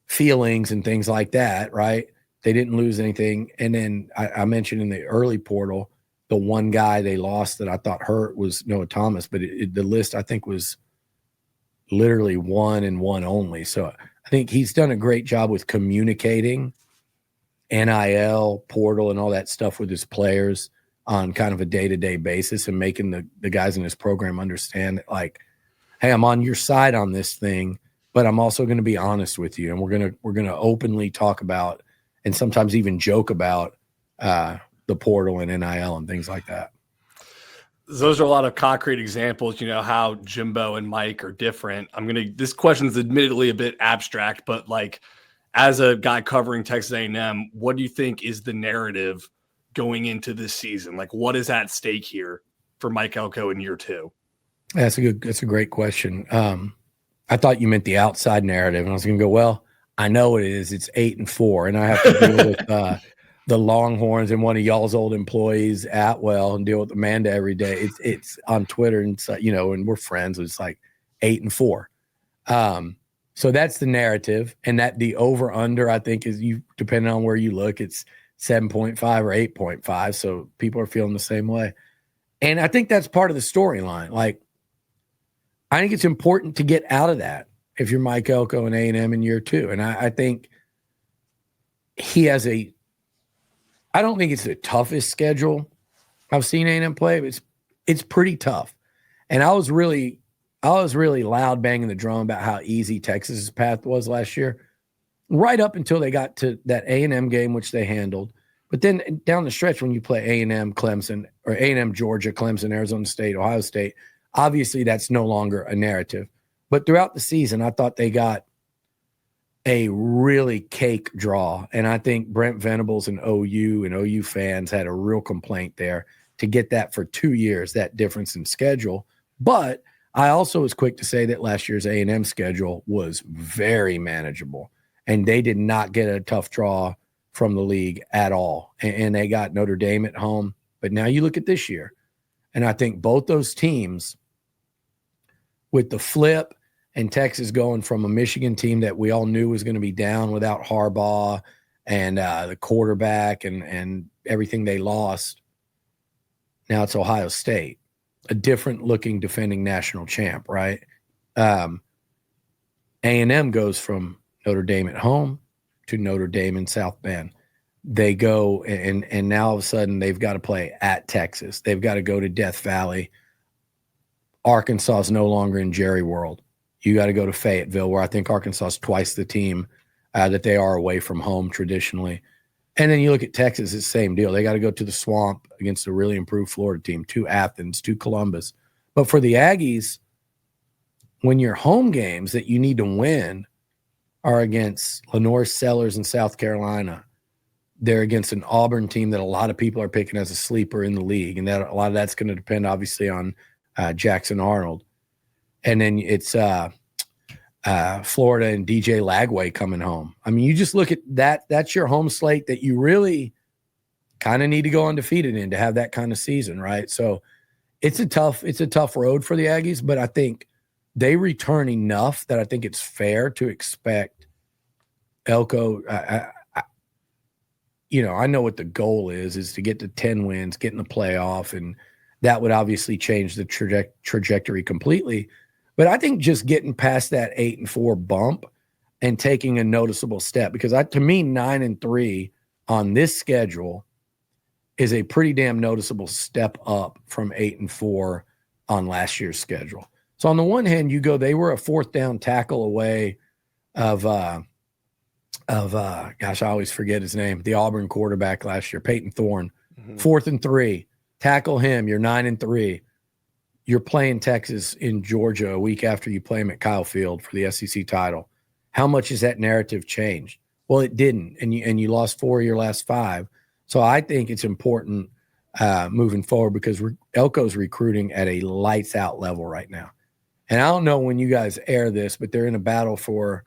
feelings and things like that, right? They didn't lose anything. And then I mentioned in the early portal, the one guy they lost that I thought hurt was Noah Thomas, but the list I think was literally one and one only. So I think he's done a great job with communicating NIL, portal, and all that stuff with his players on kind of a day-to-day basis, and making the guys in his program understand that, like, hey, I'm on your side on this thing, but I'm also going to be honest with you, and we're gonna openly talk about, and sometimes even joke about the portal and NIL and things like that. Those are a lot of concrete examples, how Jimbo and Mike are different. This question is admittedly a bit abstract, but like, as a guy covering Texas A&M, what do you think is the narrative going into this season? Like, what is at stake here for Mike Elko in year two? That's a great question. I thought you meant the outside narrative, and I was going to go, well, I know it is. It's 8-4, and I have to deal with the Longhorns and one of y'all's old employees, Atwell, and deal with Amanda every day. It's on Twitter, and and we're friends. It's like 8-4. So that's the narrative, and that the over under, I think, is, you depending on where you look, it's 7.5 or 8.5. So people are feeling the same way, and I think that's part of the storyline. Like, I think it's important to get out of that if you're Mike Elko and A&M in year two, and I think he has I don't think it's the toughest schedule I've seen A&M play, but it's pretty tough. And I was really loud banging the drum about how easy Texas's path was last year, right up until they got to that A&M game, which they handled. But then down the stretch, when you play A&M, Clemson, or A&M, Georgia, Clemson, Arizona State, Ohio State, obviously that's no longer a narrative. But throughout the season, I thought they got a really cake draw. And I think Brent Venables and OU fans had a real complaint there to get that for 2 years, that difference in schedule. But I also was quick to say that last year's A&M schedule was very manageable, and they did not get a tough draw from the league at all. And they got Notre Dame at home. But now you look at this year, and I think both those teams, with the flip and Texas going from a Michigan team that we all knew was going to be down without Harbaugh and the quarterback and everything they lost, now it's Ohio State, a different looking defending national champ, right? A&M goes from Notre Dame at home to Notre Dame in South Bend. They go and now all of a sudden they've got to play at Texas. They've got to go to Death Valley. Arkansas is no longer in Jerry World. You got to go to Fayetteville, where I think Arkansas is twice the team that they are away from home traditionally. And then you look at Texas, it's the same deal. They got to go to the Swamp against a really improved Florida team, to Athens, to Columbus. But for the Aggies, when your home games that you need to win are against Lenore Sellers in South Carolina, they're against an Auburn team that a lot of people are picking as a sleeper in the league. And that a lot of that's going to depend, obviously, on Jackson Arnold. And then it's Florida and DJ Lagway coming home. I mean, you just look at that. That's your home slate that you really kind of need to go undefeated in to have that kind of season, right? So it's a tough road for the Aggies, but I think they return enough that I think it's fair to expect Elko. I know what the goal is to get to 10 wins, get in the playoff, and that would obviously change the trajectory completely. But I think just getting past that 8-4 bump and taking a noticeable step, because to me, 9-3 on this schedule is a pretty damn noticeable step up from 8-4 on last year's schedule. So on the one hand, they were a fourth down tackle away of gosh, I always forget his name, the Auburn quarterback last year, Peyton Thorne. 4th and 3, tackle him. You're 9-3. You're playing Texas in Georgia a week after you play them at Kyle Field for the SEC title. How much has that narrative changed? Well, it didn't, and you lost 4 of your last 5. So I think it's important moving forward, because Elko's recruiting at a lights out level right now. And I don't know when you guys air this, but they're in a battle for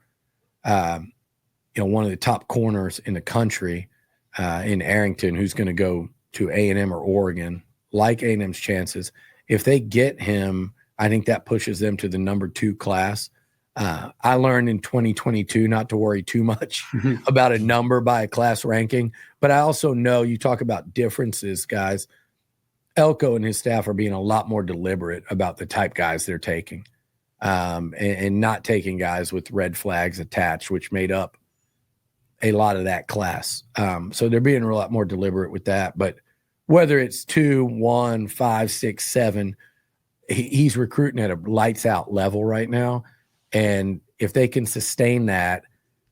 one of the top corners in the country in Arrington, who's going to go to A&M or Oregon. Like A&M's chances. If they get him, I think that pushes them to the number 2 class. I learned in 2022 not to worry too much about a number by a class ranking, but I also know, you talk about differences, guys. Elko and his staff are being a lot more deliberate about the type guys they're taking, and not taking guys with red flags attached, which made up a lot of that class. So they're being a lot more deliberate with that. But whether it's 2, 1, 5, 6, 7, he's recruiting at a lights out level right now. And if they can sustain that,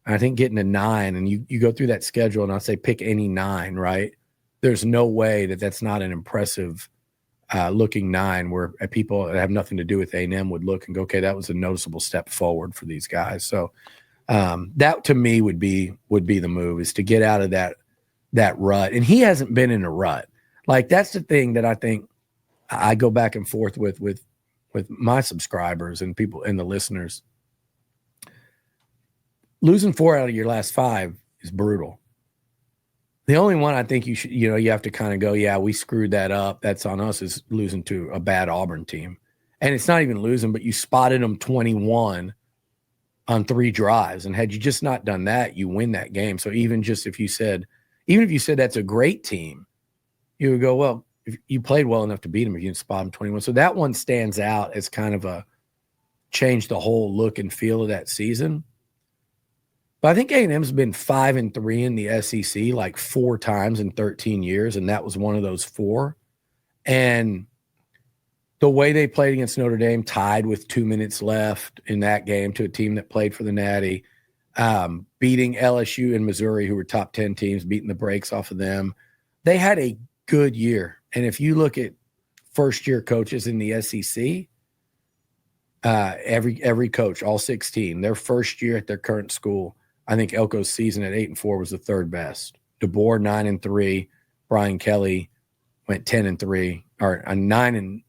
I think getting a 9, and you go through that schedule, and I'll say pick any 9, right? There's no way that's not an impressive looking 9 where people that have nothing to do with A&M would look and go, okay, that was a noticeable step forward for these guys. So that to me would be the move, is to get out of that rut. And he hasn't been in a rut. Like, that's the thing that I think I go back and forth with my subscribers and people and the listeners. Losing 4 out of your last 5 is brutal. The only one I think you have to kind of go, yeah, we screwed that up, that's on us, is losing to a bad Auburn team. And it's not even losing, but you spotted them 21 on 3 drives. And had you just not done that, you win that game. So even if you said that's a great team, you would go, well, if you played well enough to beat them, if you didn't spot them 21. So that one stands out as kind of a change the whole look and feel of that season. But I think A&M's been 5-3 in the SEC like 4 times in 13 years, and that was one of those 4. And the way they played against Notre Dame, tied with 2 minutes left in that game to a team that played for the Natty, beating LSU and Missouri, who were top 10 teams, beating the brakes off of them. They had a good year. And if you look at first-year coaches in the SEC, every coach, all 16, their first year at their current school, I think Elko's season at 8-4 was the 3rd best. DeBoer 9-3, Brian Kelly went 10-3, or 9-3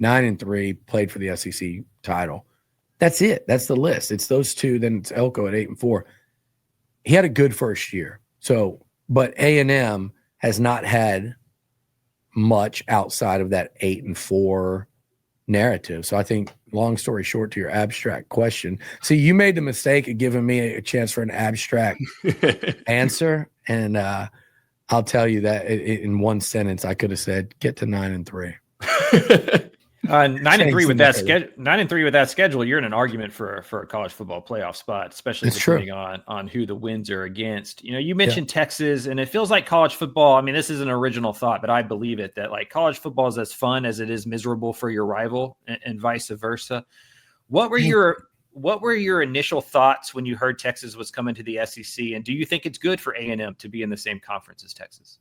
9-3, played for the SEC title. That's it. That's the list. It's those two. Then it's Elko at 8-4. He had a good first year. So, but A&M has not had much outside of that 8-4 narrative. So I think, long story short, to your abstract question, see, you made the mistake of giving me a chance for an abstract answer, and I'll tell you that in one sentence, I could have said, get to 9-3. 9-3 with that schedule. 9-3 with that schedule, you're in an argument for a college football playoff spot, especially depending on who the wins are against. You know, you mentioned Texas, and it feels like college football. I mean, this is an original thought, but I believe it, that like college football is as fun as it is miserable for your rival, and vice versa. What were your initial thoughts when you heard Texas was coming to the SEC, and do you think it's good for A&M to be in the same conference as Texas?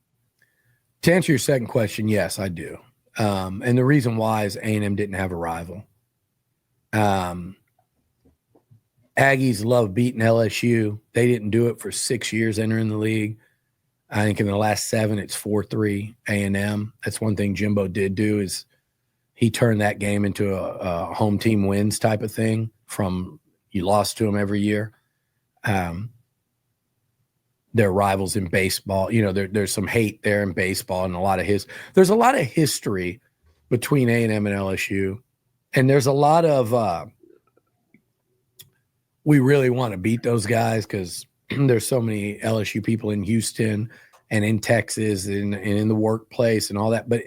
To answer your second question, yes, I do. And the reason why is A&M didn't have a rival. Aggies love beating LSU. They didn't do it for 6 years entering the league. I think in the last 7, it's 4-3 A&M. That's one thing Jimbo did do, is he turned that game into a home team wins type of thing, from you lost to them every year. Their rivals in baseball, you know, there's some hate there in baseball, and there's a lot of history between A&M and LSU, and there's a lot of we really want to beat those guys because there's so many LSU people in Houston and in Texas and in the workplace and all that, but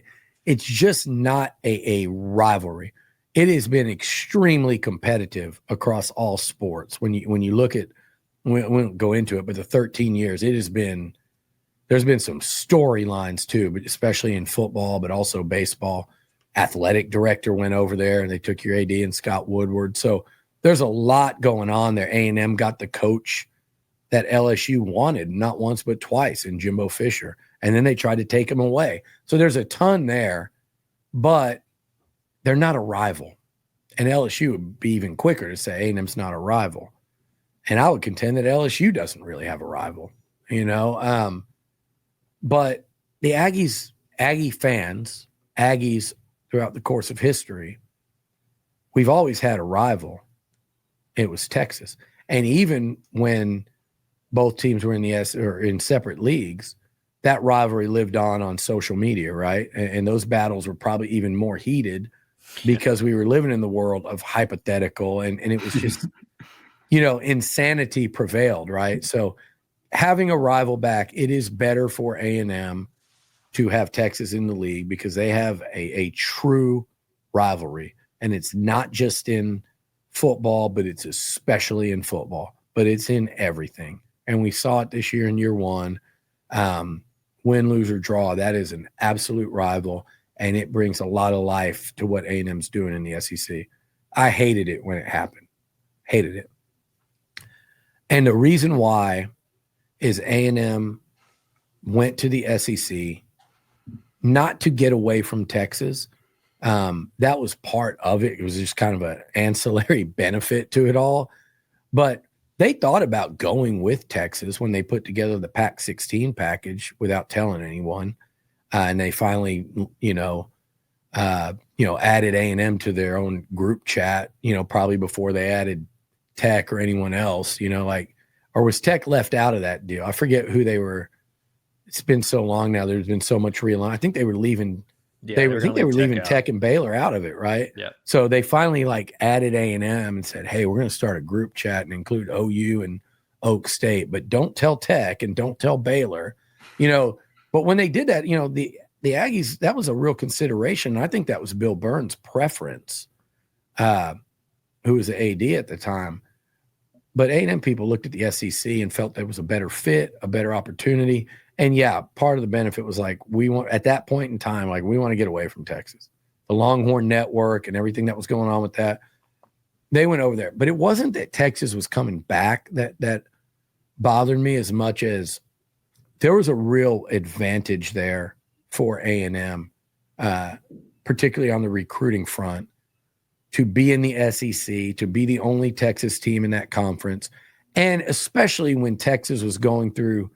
it's just not a rivalry. It has been extremely competitive across all sports. When you look at, we won't go into it, but the 13 years, there's been some storylines too, but especially in football, but also baseball. Athletic director went over there and they took your AD and Scott Woodward. So there's a lot going on there. A&M got the coach that LSU wanted, not once, but twice, in Jimbo Fisher. And then they tried to take him away. So there's a ton there, but they're not a rival. And LSU would be even quicker to say A&M's not a rival. And I would contend that LSU doesn't really have a rival, you know. But the Aggie fans, Aggies throughout the course of history, we've always had a rival. It was Texas. And even when both teams were in separate leagues, that rivalry lived on social media, right? And those battles were probably even more heated because we were living in the world of hypothetical, and it was just – you know, insanity prevailed, right? So having a rival back, it is better for A&M to have Texas in the league because they have a true rivalry. And it's not just in football, but it's especially in football. But it's in everything. And we saw it this year in year one. Win, lose, or draw, that is an absolute rival. And it brings a lot of life to what A&M's doing in the SEC. I hated it when it happened. Hated it. And the reason why is A&M went to the SEC not to get away from Texas. That was part of it. It was just kind of an ancillary benefit to it all. But they thought about going with Texas when they put together the Pac-16 package without telling anyone. And they finally, added A&M to their own group chat, probably before they added Tech or anyone else, or was Tech left out of that deal? I forget who they were. It's been so long now. There's been so much realignment. I think they were leaving. Yeah, they were leaving Tech and Baylor out of it, right? Yeah. So they finally added A&M and said, "Hey, we're going to start a group chat and include OU and Oak State, but don't tell Tech and don't tell Baylor." But when they did that, the Aggies, that was a real consideration. I think that was Bill Burns' preference, who was the AD at the time. But A&M people looked at the SEC and felt there was a better fit, a better opportunity. And yeah, part of the benefit was we want, at that point in time, we want to get away from Texas. The Longhorn Network and everything that was going on with that, they went over there. But it wasn't that Texas was coming back that bothered me as much as there was a real advantage there for A&M, particularly on the recruiting front, to be in the SEC, to be the only Texas team in that conference, and especially when Texas was going through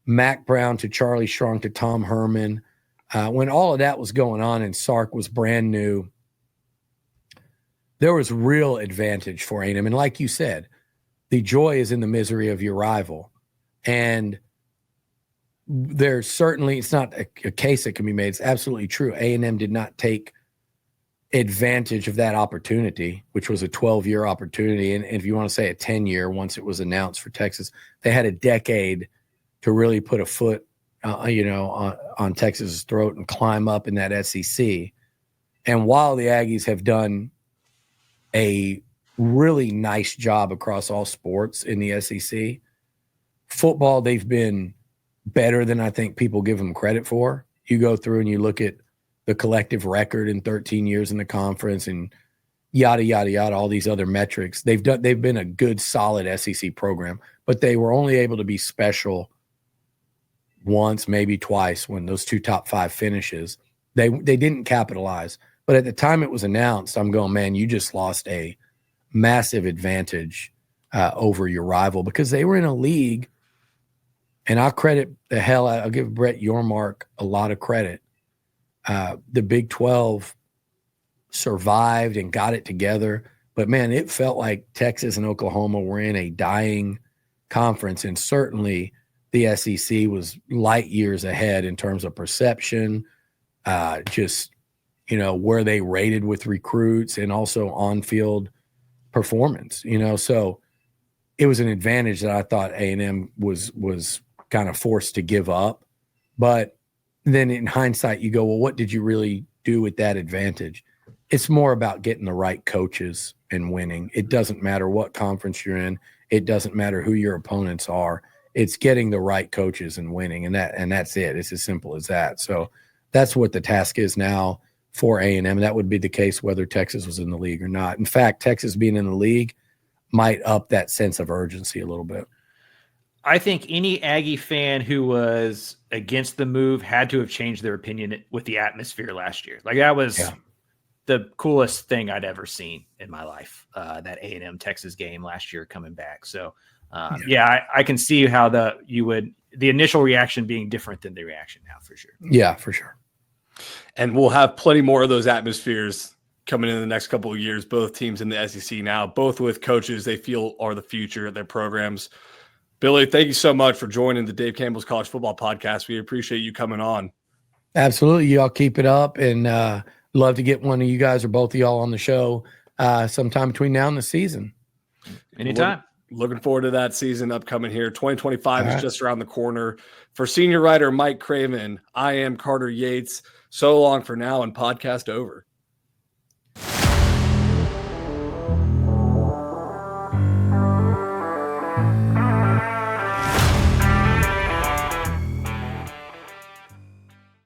Mac Brown to Charlie Strong to Tom Herman, when all of that was going on and Sark was brand new, there was real advantage for A&M. And like you said, the joy is in the misery of your rival. And there's certainly, it's not a case that can be made. It's absolutely true. A&M did not take advantage of that opportunity, which was a 12-year opportunity. And if you want to say a 10-year, once it was announced for Texas, they had a decade to really put a foot, on Texas's throat and climb up in that SEC. And while the Aggies have done a really nice job across all sports in the SEC, football, they've been better than I think people give them credit for. You go through and you look at the collective record in 13 years in the conference and yada, yada, yada, all these other metrics. They've been a good, solid SEC program, but they were only able to be special once, maybe twice, when those 2 top 5 finishes. They didn't capitalize. But at the time it was announced, I'm going, man, you just lost a massive advantage over your rival, because they were in a league, and I'll give Brett Yormark a lot of credit. The Big 12 survived and got it together. But, man, it felt like Texas and Oklahoma were in a dying conference, and certainly the SEC was light years ahead in terms of perception, where they rated with recruits and also on-field performance, So it was an advantage that I thought A&M was kind of forced to give up. But then in hindsight, you go, well, what did you really do with that advantage? It's more about getting the right coaches and winning. It doesn't matter what conference you're in. It doesn't matter who your opponents are. It's getting the right coaches and winning, and that's it. It's as simple as that. So that's what the task is now for A&M. That would be the case whether Texas was in the league or not. In fact, Texas being in the league might up that sense of urgency a little bit. I think any Aggie fan who was against the move had to have changed their opinion with the atmosphere last year. Like, that was the coolest thing I'd ever seen in my life, that A&M Texas game last year coming back. So, I can see how the initial reaction being different than the reaction now, for sure. Yeah, for sure. And we'll have plenty more of those atmospheres coming in the next couple of years. Both teams in the SEC now, both with coaches they feel are the future of their programs. Billy, thank you so much for joining the Dave Campbell's College Football Podcast. We appreciate you coming on. Absolutely. Y'all keep it up, and love to get one of you guys or both of y'all on the show sometime between now and the season. Anytime. Looking forward to that season upcoming here. 2025 is just around the corner. For senior writer Mike Craven, I am Carter Yates. So long for now, and podcast over.